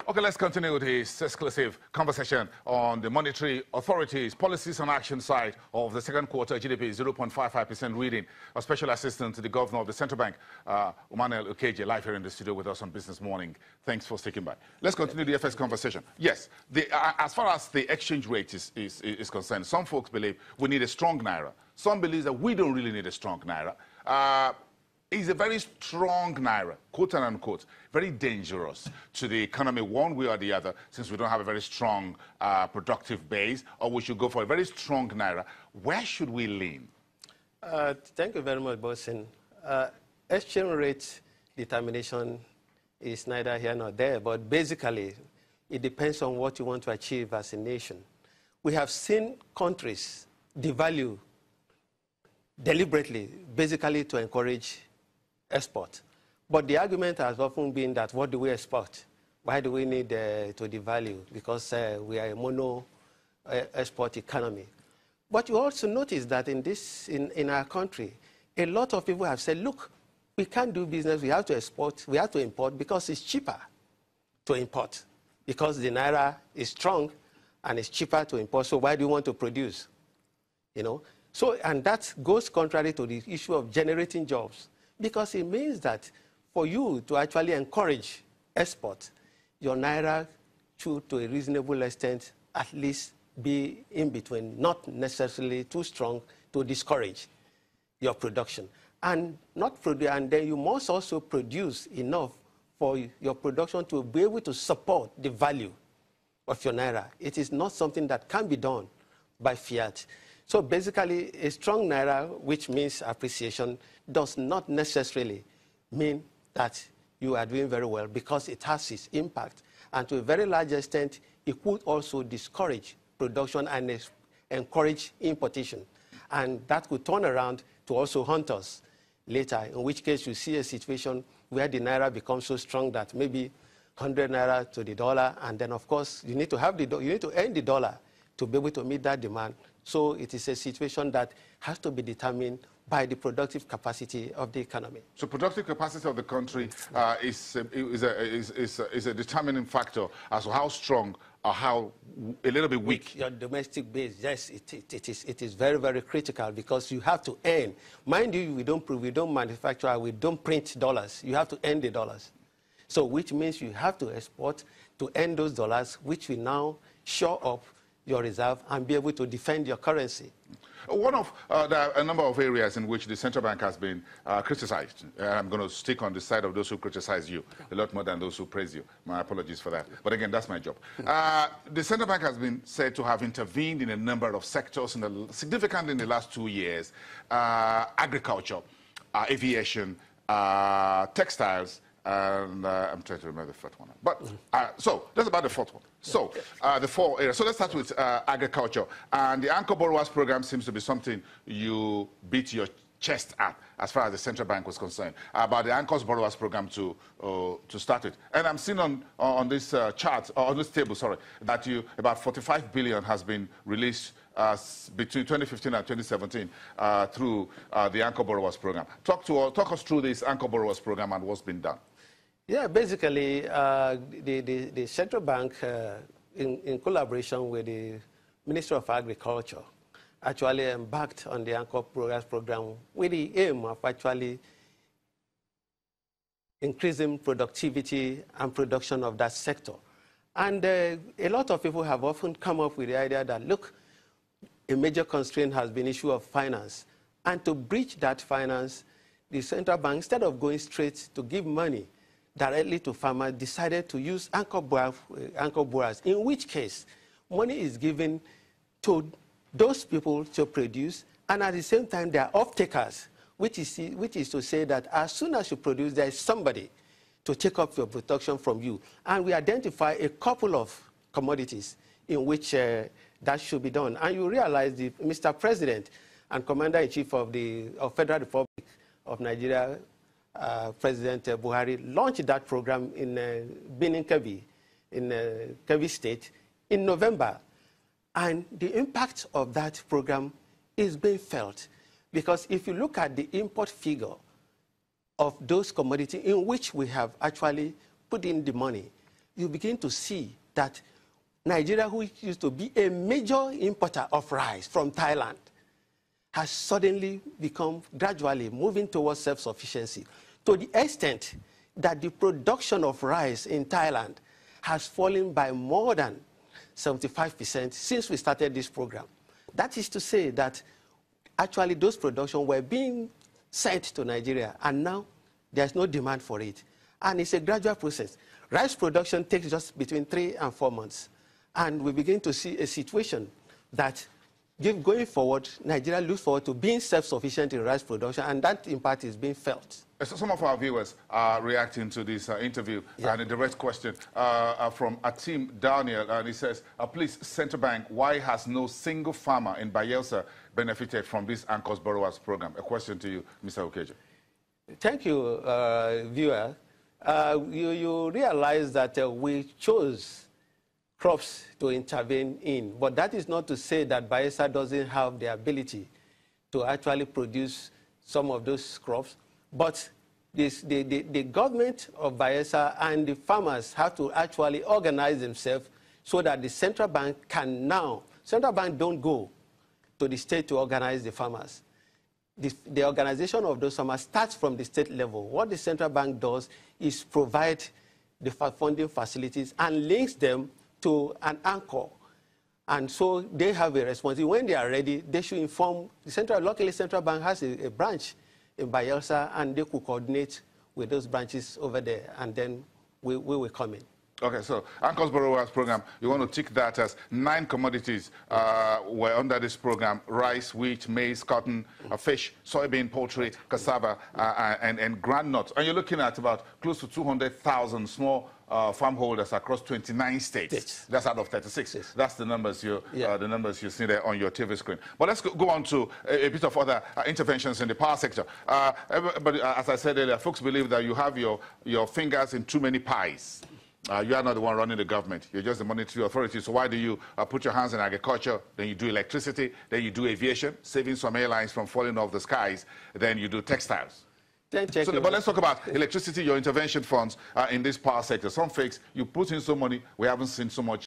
Okay, let's continue this exclusive conversation on the monetary authorities, policies and action side of the second quarter GDP 0.55% reading. A special assistant to the governor of the central bank, Emmanuel Okeje, live here in the studio with us on Business Morning. Thanks for sticking by. Let's continue the FS conversation. Yes, as far as the exchange rate is concerned, some folks believe we need a strong naira. Some believe that we don't really need a strong naira. Is a very strong naira, quote and unquote, very dangerous to the economy one way or the other, since we don't have a very strong productive base, or we should go for a very strong naira. Where should we lean? Thank you very much, Bosin. Exchange rate determination is neither here nor there, but basically it depends on what you want to achieve as a nation. We have seen countries devalue deliberately, basically to encourage export. But the argument has often been that what do we export? Why do we need to devalue? Because we are a mono export economy. But you also notice that in our country, a lot of people have said, look, we can't do business, we have to export, we have to import because it's cheaper to import. Because the naira is strong and it's cheaper to import, so why do you want to produce? You know? So, and that goes contrary to the issue of generating jobs. Because it means that for you to actually encourage export, your naira should, to a reasonable extent, at least be in between, not necessarily too strong to discourage your production. And then you must also produce enough for your production to be able to support the value of your naira. It is not something that can be done by fiat. So basically, a strong naira, which means appreciation, does not necessarily mean that you are doing very well, because it has its impact. And to a very large extent, it could also discourage production and encourage importation. And that could turn around to also haunt us later, in which case you see a situation where the naira becomes so strong that maybe 100 naira to the dollar, and then of course you need to earn the dollar to be able to meet that demand. So it is a situation that has to be determined by the productive capacity of the economy. So productive capacity of the country is a determining factor as to how strong or how a little bit weak. With your domestic base, yes, it is very, very critical, because you have to earn. Mind you, we don't manufacture, we don't print dollars. You have to earn the dollars. So which means you have to export to earn those dollars, which will now shore up your reserve and be able to defend your currency. One of a number of areas in which the central bank has been criticized. I'm going to stick on the side of those who criticize you a lot more than those who praise you. My apologies for that. But again, that's my job. The central bank has been said to have intervened in a number of sectors significantly in the last 2 years. Agriculture, aviation, textiles, and I'm trying to remember the fourth one. But so that's about the fourth one. So the four areas. So let's start with agriculture. And the Anchor Borrowers Program seems to be something you beat your chest at, as far as the central bank was concerned, about the Anchor Borrowers Program to start with. And I'm seeing on this chart, or on this table, sorry, that about 45 billion has been released between 2015 and 2017 through the Anchor Borrowers Program. Talk us through this Anchor Borrowers Program and what's been done. Yeah, basically, the central bank, in collaboration with the Ministry of Agriculture, actually embarked on the Anchor Borrowers Program with the aim of actually increasing productivity and production of that sector. And a lot of people have often come up with the idea that, look, a major constraint has been issue of finance. And to bridge that finance, the central bank, instead of going straight to give money directly to farmers, decided to use anchor borrowers, in which case money is given to those people to produce, and at the same time they are off-takers, which is to say that as soon as you produce, there is somebody to take up your production from you. And we identify a couple of commodities in which that should be done. And you realize the Mr. President and Commander-in-Chief of the Federal Republic of Nigeria, President Buhari, launched that program in Benin Kebbi, in Kebbi State, in November. And the impact of that program is being felt. Because if you look at the import figure of those commodities in which we have actually put in the money, you begin to see that Nigeria, who used to be a major importer of rice from Thailand, has suddenly become gradually moving towards self-sufficiency to the extent that the production of rice in Thailand has fallen by more than 75% since we started this program. That is to say that actually those productions were being sent to Nigeria, and now there's no demand for it. And it's a gradual process. Rice production takes just between 3 and 4 months. And we begin to see a situation that going forward, Nigeria looks forward to being self-sufficient in rice production, and that impact is being felt. So some of our viewers are reacting to this interview, and a direct question from Atim Daniel, and he says, please, Central Bank, why has no single farmer in Bayelsa benefited from this Anchors Borrowers program? A question to you, Mr. Okeje. Thank you, viewer. You realize that we chose crops to intervene in, but that is not to say that Bayelsa doesn't have the ability to actually produce some of those crops. But the government of Bayelsa and the farmers have to actually organize themselves so that the central bank can now, central bank don't go to the state to organize the farmers. The organization of those farmers starts from the state level. What the central bank does is provide the funding facilities and links them to an anchor. And so they have a responsibility. When they are ready, they should inform the central. Luckily, central bank has a branch in Bayelsa, and they could coordinate with those branches over there, and then we will come in. Okay, so Anchors Borrowers program, you want to tick that as 9 commodities were under this program: rice, wheat, maize, cotton, fish, soybean, poultry, cassava, and groundnuts. And you're looking at about close to 200,000 small farm holders across 29 states. Yes. That's out of 36. Yes. That's the numbers you see there on your TV screen. But let's go on to a bit of other interventions in the power sector. But as I said earlier, folks believe that you have your fingers in too many pies. You are not the one running the government. You're just the monetary authority. So why do you put your hands in agriculture, then you do electricity, then you do aviation, saving some airlines from falling off the skies, then you do textiles? But let's talk about electricity, your intervention funds in this power sector. Some fakes, you put in some money, we haven't seen so much